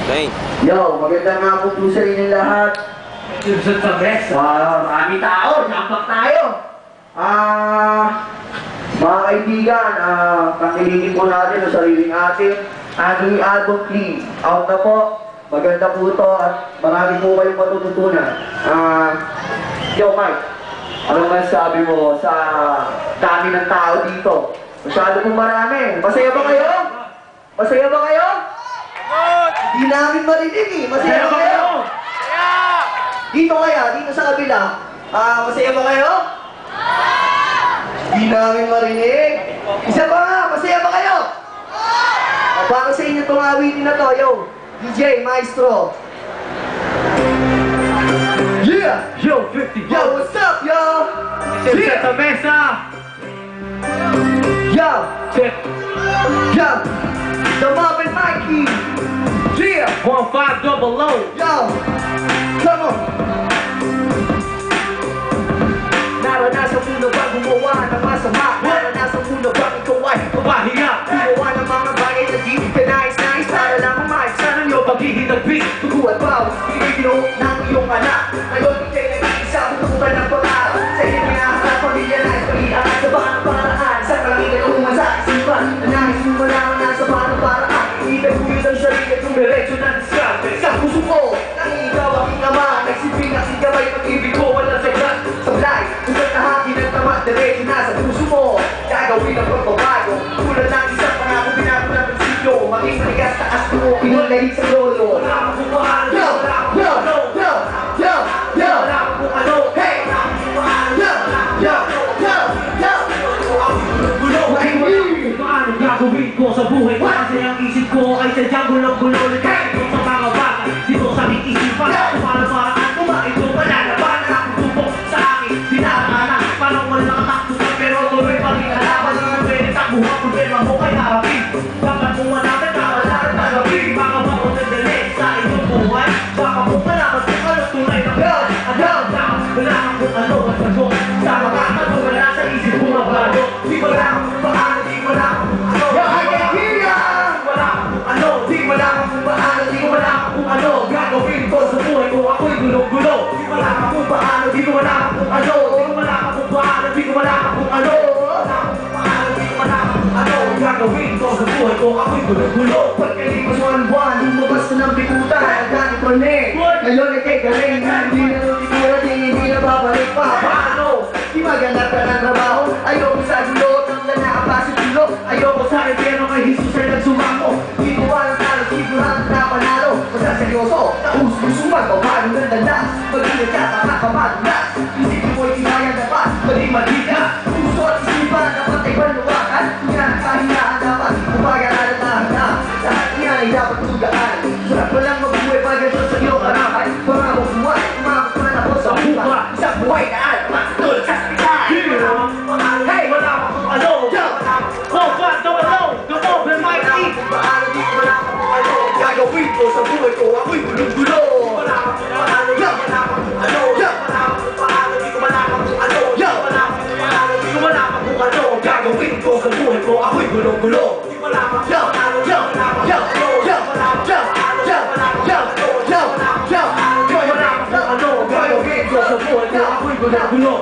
Okay. Yo, magandang hapon po sa inyo lahat. Susunod sa best. Marami tao, jump tayo. Mga kaibigan, pangilitin po natin ang sariling atin. Aming album clean. Out na po. Maganda po ito at marami po kayong matututunan. Yo, Mike. Ano masasabi mo sa dami ng tao dito? Masyado pong marami. Masaya ba kayo? Masaya ba kayo? Hindi namin marinig eh. Masaya ba kayo? Dito kaya, dito sa kabila. Masaya ba kayo? Hindi namin marinig. Isa pa nga, masaya ba kayo? Para sa inyo itong awitin na to, yo. DJ, maestro. Yeah! Yo, 50. Yo, what's up, yo? Susunod sa mesa. Yo! Check. Yo! The Mob and Mikey! Yeah! 1500. Yo! Come on! Naranasan mo na ba gumawa ng masama? Naranasan mo na ba ikaw ay Papahiya. gumawa ng mga bagay na di ka nais-nais para lang mamahal sana niyo Paghihintagpig. Tuguan pa, pinigino ng iyong anak. Ngayon, ikay nag-iisa, tutukan ng pangarap. Sa inyo pinahasap, pamilya na ipag-iangat sa baka ng paraan. Sa kalangin na umasa, isipan, na nais mo malaman na sa baka ng paraan. Itaguyod ang sarili at dumiretso ng diskarte. Sa puso ko, nang ikaw aking ama, nagsiping aking kamay, pag-ibig ko, walang saglat. Sablay, usap na hangin ng tama, diretso na sa puso mo. Gagawin ang pagbabago, tulad ng isang pangako binago ng prinsipyo. Maging manigas taas mo, pinulahit sa lolo. Yo! Yo! Yo! Yo! Yo! Hey! Yo! Yo! Yo! Yo! Paano gagawin ko sa buhay ko? Kasi ang isip ko ay sadyang gulong-gulo. Kahit sa mga bata, dito sa aking isipan. Paano paraan ko ba ito malalaban? Ang tubok sa akin, dinaraanan. Paano mo nakatakbo sa pero tuloy pa rin alaban. Ang pwede takbuhan, problema mo kay harapin. Bakit mo manapit na malaran tagapin? Baka ba ko nagdali sa inyong buhay? Baka mo malaman kung ano tunay na buhay. Wala kang kung ano at sagot. Sa mga tanong wala sa isip mo mabago. Di wala kang kung paano, di wala kang kung ano. Yo, I can hear ya! Wala kang kung ano, di wala kang kung paano, di wala kang kung ano. Gagawin ko sa buhay ko, ako'y gulong-gulo. Di wala kang kung paano, di wala kang kung ano. Di wala kang kung paano, di wala kang kung ano. Wala kang kung paano, di wala kang kung ano. Gagawin ko sa buhay ko, ako'y gulong-gulo. Pagkalipas 1-1, lumabas na ng bikutan. Nagkakit mo ngayon ay kay galing. Hindi na nutitira, hindi na babalik pa. Paano? Di maganda ka ng trabaho. Ayoko sa gulo, tangla na ang pasitulo. Ayoko sa repero kay Jesus ay nagsumako. Di ko walang talo, sigurang na panalo. Basta seryoso, taus-usuman, paano ng dalas. Mag-ingat ka, makakamadulas. Isipin mo'y kinaya dapat, mali-mali ka. Puso at isipan, dapat ay panuwakan. Yan, kahinaan dapat, kumagana na tahan. Lahat yan ay dapat tugaan. Sarap mo lang mabuhay pa ganito sa iyong harapan. Mga buhay, umabot man ako sa buhay. Isang buhay na alaman, tulad sa spital. Hey! Wala kang kung ano. The Mob and Mikey. Paano di ko wala kang kung ano. Gagawin ko sa buhay ko, ako'y gulong-gulo. Wala kang kung paano, di wala kang kung ano. Wala kang kung paano, di ko wala kang kung ano. Wala kang kung paano, di ko wala kang kung ano. Gagawin ko sa buhay ko, ako'y gulong-gulo. Di wala kang kung paano, di wala kang kung ano. Wala kang kung paano, di wala kang kung ano. Wala kang kung paano, di wala kang kung ano. Gagawin ko sa buhay ko, ako'y gulong-gulo.